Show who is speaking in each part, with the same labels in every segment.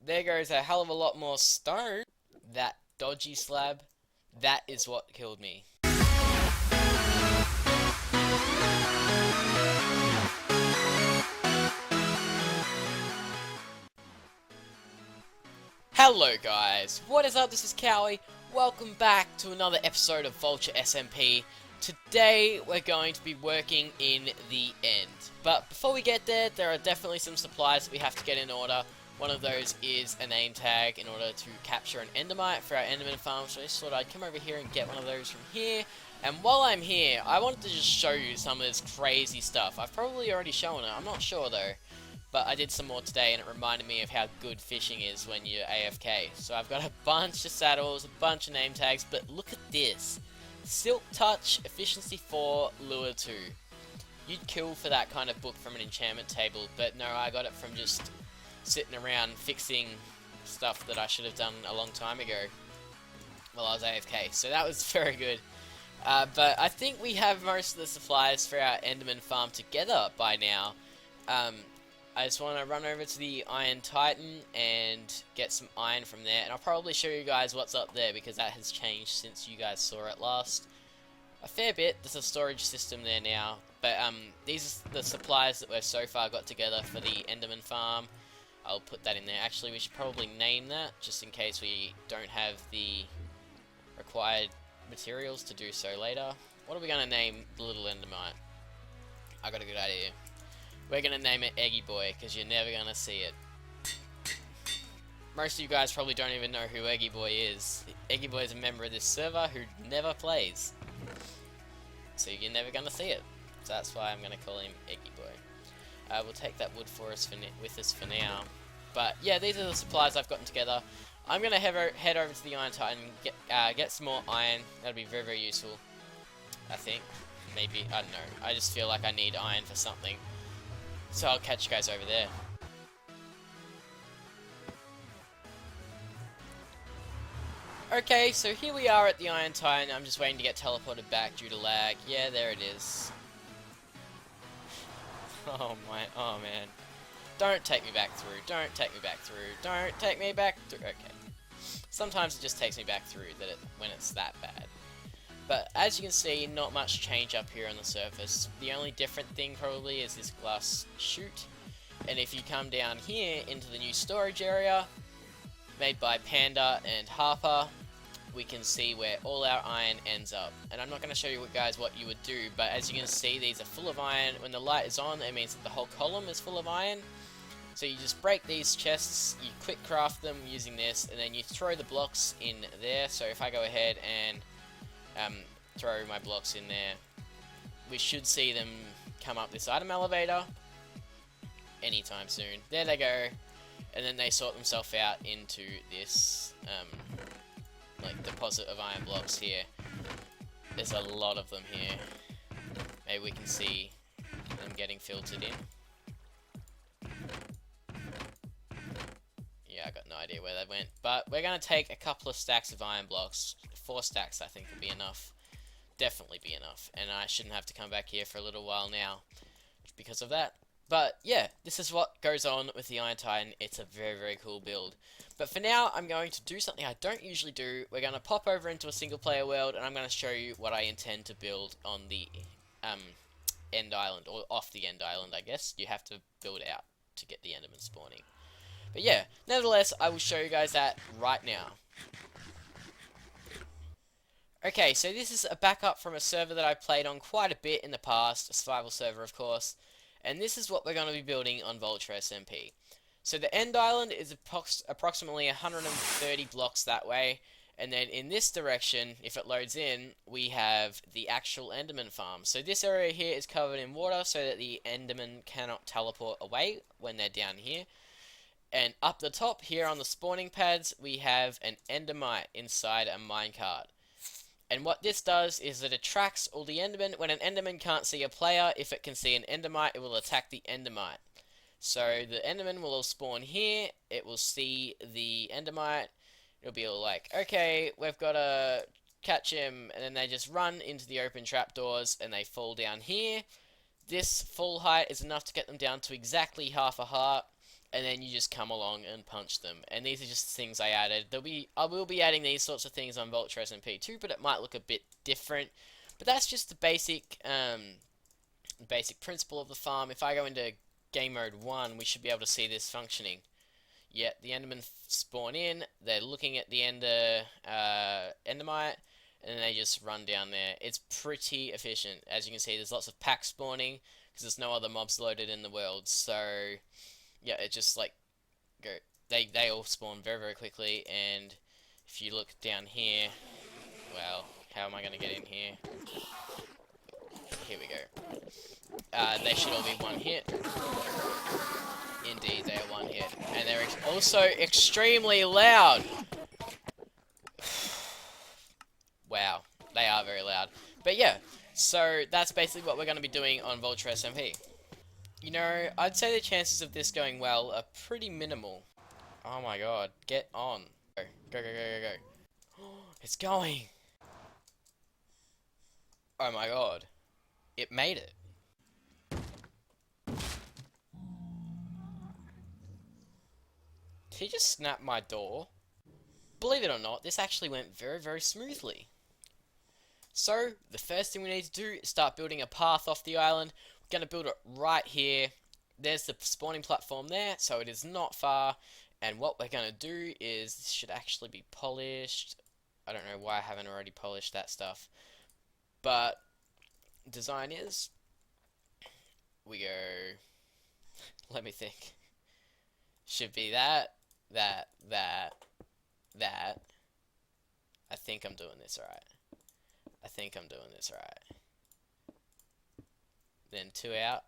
Speaker 1: there goes a hell of a lot more stone. That dodgy slab, that is what killed me. Hello guys, what is up? This is Cowie. Welcome back to another episode of VultureSMP. Today we're going to be working in the end. But before we get there, there are definitely some supplies that we have to get in order. One of those is a name tag in order to capture an endermite for our Enderman Farm. So I just thought I'd come over here and get one of those from here. And while I'm here, I wanted to just show you some of this crazy stuff. I've probably already shown it, I'm not sure though. But I did some more today and it reminded me of how good fishing is when you're AFK. So I've got a bunch of saddles, a bunch of name tags, but look at this. Silk Touch, Efficiency 4, Lure 2. You'd kill for that kind of book from an enchantment table, but no, I got it from just sitting around fixing stuff that I should have done a long time ago while I was AFK. So that was very good. But I think we have most of the supplies for our Enderman Farm together by now. I just want to run over to the Iron Titan and get some iron from there, and I'll probably show you guys what's up there because that has changed since you guys saw it last. A fair bit. There's a storage system there now, but these are the supplies that we've so far got together for the Enderman Farm. I'll put that in there. Actually, we should probably name that just in case we don't have the required materials to do so later. What are we going to name the little endermite? I got a good idea. We're going to name it Eggy Boy, because you're never going to see it. Most of you guys probably don't even know who Eggy Boy is. Eggy Boy is a member of this server who never plays. So you're never going to see it. So that's why I'm going to call him Eggy Boy. We'll take that wood for us with us for now. But yeah, these are the supplies I've gotten together. I'm going to head over to the Iron Titan and get some more iron. That'll be very, very useful. I think. Maybe. I don't know. I just feel like I need iron for something. So I'll catch you guys over there. Okay, so here we are at the Iron Titan. I'm just waiting to get teleported back due to lag. Yeah, there it is. Oh man. Don't take me back through. Don't take me back through. Don't take me back through. Okay. Sometimes it just takes me back through when it's that bad. But as you can see, not much change up here on the surface. The only different thing probably is this glass chute. And if you come down here into the new storage area, made by Panda and Harper, we can see where all our iron ends up. And I'm not going to show you guys what you would do, but as you can see, these are full of iron. When the light is on, it means that the whole column is full of iron. So you just break these chests, you quick craft them using this, and then you throw the blocks in there. So if I go ahead and throw my blocks in there, we should see them come up this item elevator anytime soon. There they go, and then they sort themselves out into this like deposit of iron blocks here. There's a lot of them here. Maybe we can see them getting filtered in. Yeah, I got no idea where they went, but we're going to take a couple of stacks of iron blocks. 4 stacks I think would be enough. Definitely be enough, and I shouldn't have to come back here for a little while now because of that. But yeah, this is what goes on with the Iron Titan. It's a very, very cool build. But for now, I'm going to do something I don't usually do. We're going to pop over into a single player world, and I'm going to show you what I intend to build on the end island, or off the end island, I guess. You have to build out to get the Enderman spawning. But yeah, nevertheless, I will show you guys that right now. Okay, so this is a backup from a server that I've played on quite a bit in the past, a survival server of course, and this is what we're going to be building on VultureSMP. So the end island is approximately 130 blocks that way, and then in this direction, if it loads in, we have the actual Enderman Farm. So this area here is covered in water so that the Enderman cannot teleport away when they're down here. And up the top here on the spawning pads, we have an Endermite inside a minecart. And what this does is it attracts all the Endermen. When an Enderman can't see a player, if it can see an Endermite, it will attack the Endermite. So the Enderman will all spawn here, it will see the Endermite, it'll be all like, okay, we've got to catch him, and then they just run into the open trapdoors and they fall down here. This fall height is enough to get them down to exactly half a heart, and then you just come along and punch them. And these are just things I added. I will be adding these sorts of things on VultureSMP too, but it might look a bit different. But that's just the basic principle of the farm. If I go into game mode 1, we should be able to see this functioning. Yet the Endermen spawn in, they're looking at the Endermite, and then they just run down there. It's pretty efficient. As you can see, there's lots of packs spawning, because there's no other mobs loaded in the world, so yeah, it just like go. They all spawn very, very quickly, and if you look down here, well, how am I going to get in here? Here we go. They should all be one hit. Indeed, they are one hit. And they're also extremely loud. Wow, they are very loud. But yeah, so that's basically what we're going to be doing on VultureSMP. You know, I'd say the chances of this going well are pretty minimal. Oh my god, get on. Go, go, go, go, go, go. It's going. Oh my god. It made it. Did he just snap my door? Believe it or not, this actually went very, very smoothly. So, the first thing we need to do is start building a path off the island. We're going to build it right here. There's the spawning platform there, so it is not far. And what we're going to do is, this should actually be polished. I don't know why I haven't already polished that stuff. But, design is, we go, let me think. Should be that. I think I'm doing this right. Then 2 out.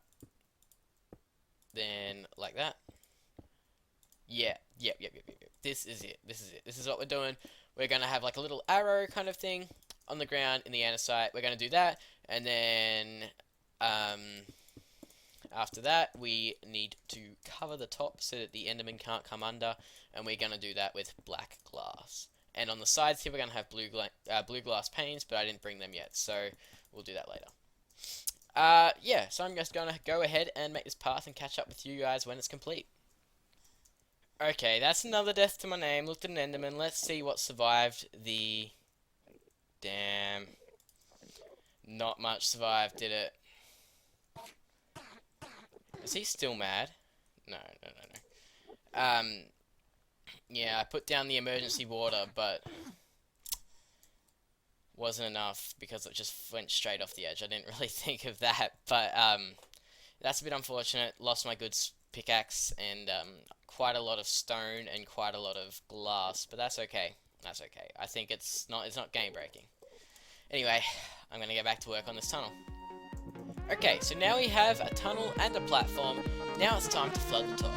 Speaker 1: Then like that. Yeah, yep. This is it. This is what we're doing. We're going to have like a little arrow kind of thing on the ground in the andesite. We're going to do that. And then after that, we need to cover the top so that the Enderman can't come under. And we're going to do that with black glass. And on the sides here, we're going to have blue glass panes, but I didn't bring them yet. So we'll do that later. Yeah, so I'm just going to go ahead and make this path and catch up with you guys when it's complete. Okay, that's another death to my name. Looked at an Enderman. Let's see what survived the... Damn. Not much survived, did it? Is he still mad? No. Yeah, I put down the emergency water, but... wasn't enough because it just went straight off the edge. I didn't really think of that, but that's a bit unfortunate. Lost my good pickaxe and quite a lot of stone and quite a lot of glass, but that's okay. I think it's not game breaking. Anyway, I'm gonna get back to work on this tunnel. Okay, so now we have a tunnel and a platform. Now it's time to flood the top.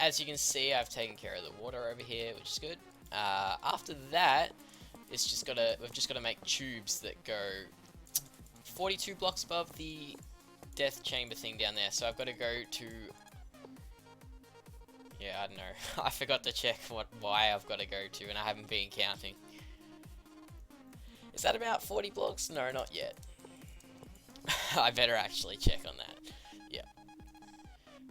Speaker 1: As you can see, I've taken care of the water over here, which is good. After that, we've just got to make tubes that go 42 blocks above the death chamber thing down there. So I've got to go to... Yeah, I don't know. I forgot to check why I've got to go to, and I haven't been counting. Is that about 40 blocks? No, not yet. I better actually check on that. Yeah.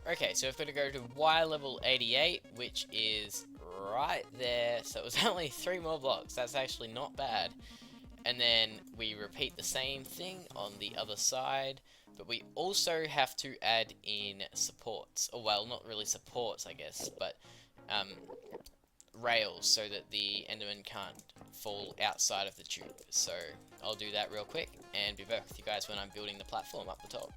Speaker 1: Okay, so I've got to go to Y level 88, which is right there. So it was only 3 more blocks. That's actually not bad. And then we repeat the same thing on the other side. but we also have to add in supports. Or, well, not really supports, I guess, but rails so that the Enderman can't fall outside of the tube. So I'll do that real quick and be back with you guys when I'm building the platform up the top.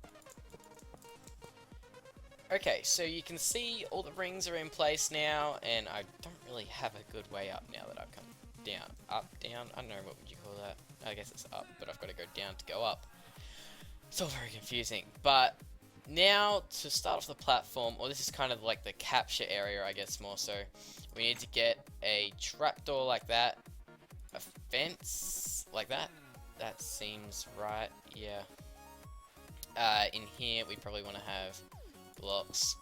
Speaker 1: Okay, so you can see all the rings are in place now, and I don't really have a good way up now that I've come down. Up, down, I don't know, what would you call that? I guess it's up, but I've got to go down to go up. It's all very confusing, but now to start off the platform, or this is kind of like the capture area, I guess more so, we need to get a trapdoor like that, a fence like that. That seems right, yeah. In here, we probably want to have blocks.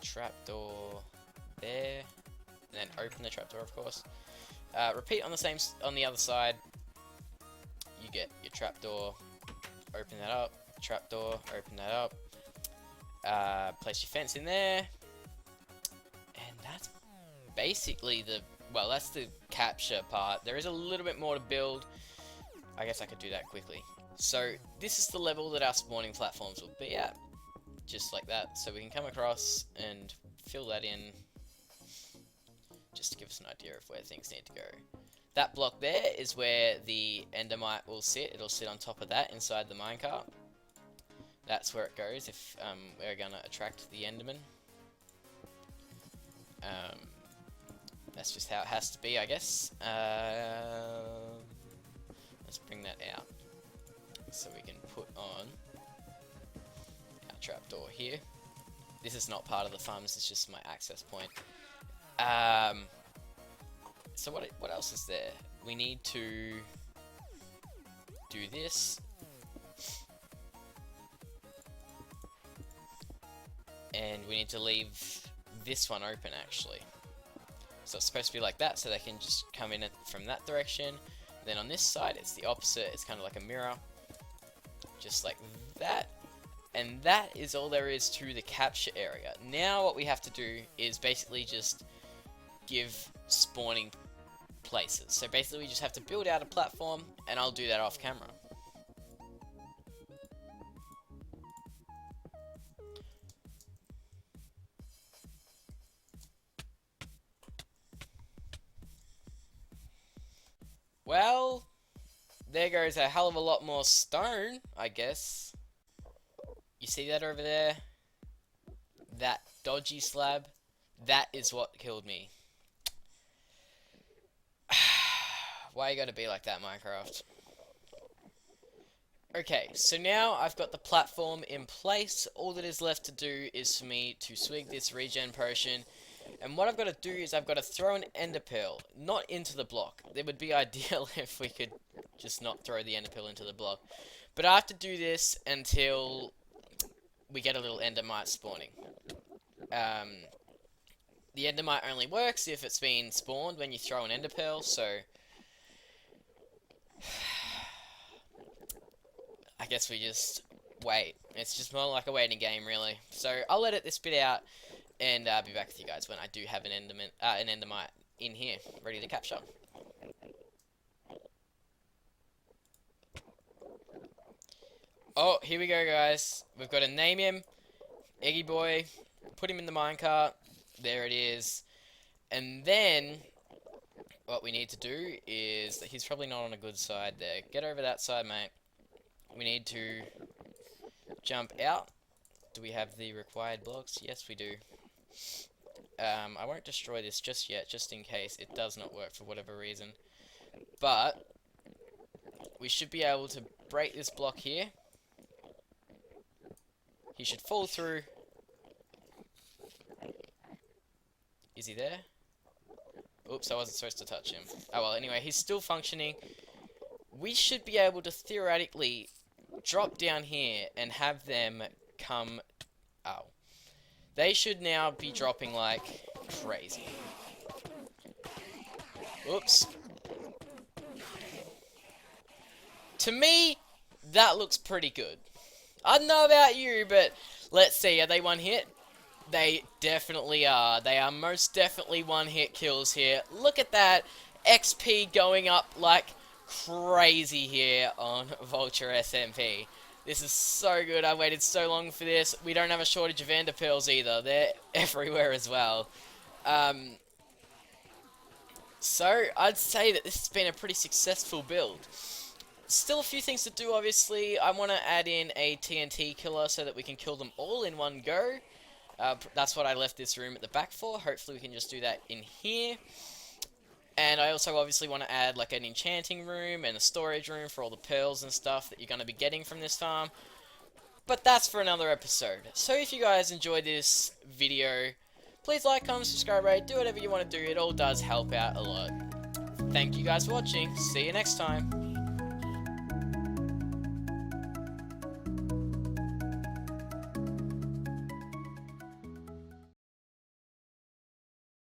Speaker 1: Trapdoor there, and then open the trapdoor, of course. Repeat on the other side. You get your trapdoor, open that up, trapdoor, open that up. Place your fence in there, and that's basically that's the capture part. There is a little bit more to build. I guess I could do that quickly. So this is the level that our spawning platforms will be at, just like that. So we can come across and fill that in, just to give us an idea of where things need to go. That block there is where the endermite will sit. It'll sit on top of that inside the minecart. That's where it goes if we're going to attract the enderman. That's just how it has to be, I guess. Let's bring that out so we can put on our trapdoor here. This is not part of the farm, this is just my access point. So what else is there? We need to do this. And we need to leave this one open, actually. So it's supposed to be like that, so they can just come in from that direction. Then on this side, it's the opposite. It's kind of like a mirror. Just like that. And that is all there is to the capture area. Now what we have to do is basically just give spawning places. So basically we just have to build out a platform, and I'll do that off camera. Well, there goes a hell of a lot more stone, I guess. You see that over there? That dodgy slab? That is what killed me. Why you gotta be like that, Minecraft? Okay, so now I've got the platform in place. All that is left to do is for me to swig this regen potion. And what I've got to do is I've got to throw an ender pearl, not into the block. It would be ideal if we could just not throw the ender pearl into the block. But I have to do this until we get a little endermite spawning. The endermite only works if it's been spawned when you throw an ender pearl, so I guess we just wait. It's just more like a waiting game, really. So I'll edit this bit out and be back with you guys when I do have an endermite in here, ready to capture. Oh, here we go, guys. We've got to name him Eggy Boy. Put him in the minecart. There it is. And then what we need to do is, he's probably not on a good side there. Get over that side, mate. We need to jump out. Do we have the required blocks? Yes, we do. I won't destroy this just yet, just in case it does not work for whatever reason. But we should be able to break this block here. He should fall through. Is he there? Oops, I wasn't supposed to touch him. Oh well, anyway, he's still functioning. We should be able to theoretically drop down here and have them come... Oh. They should now be dropping like crazy. Oops. To me, that looks pretty good. I don't know about you, but let's see. Are they one hit? They definitely are. They are most definitely one hit kills here. Look at that XP going up like crazy here on VultureSMP. This is so good. I waited so long for this. We don't have a shortage of ender pearls either. They're everywhere as well. So I'd say that this has been a pretty successful build. Still a few things to do, obviously. I want to add in a TNT killer so that we can kill them all in one go. That's what I left this room at the back for. Hopefully we can just do that in here. And I also obviously want to add like an enchanting room and a storage room for all the pearls and stuff that you're going to be getting from this farm. But that's for another episode. So if you guys enjoyed this video, please like, comment, subscribe, rate, do whatever you want to do. It all does help out a lot. Thank you guys for watching. See you next time.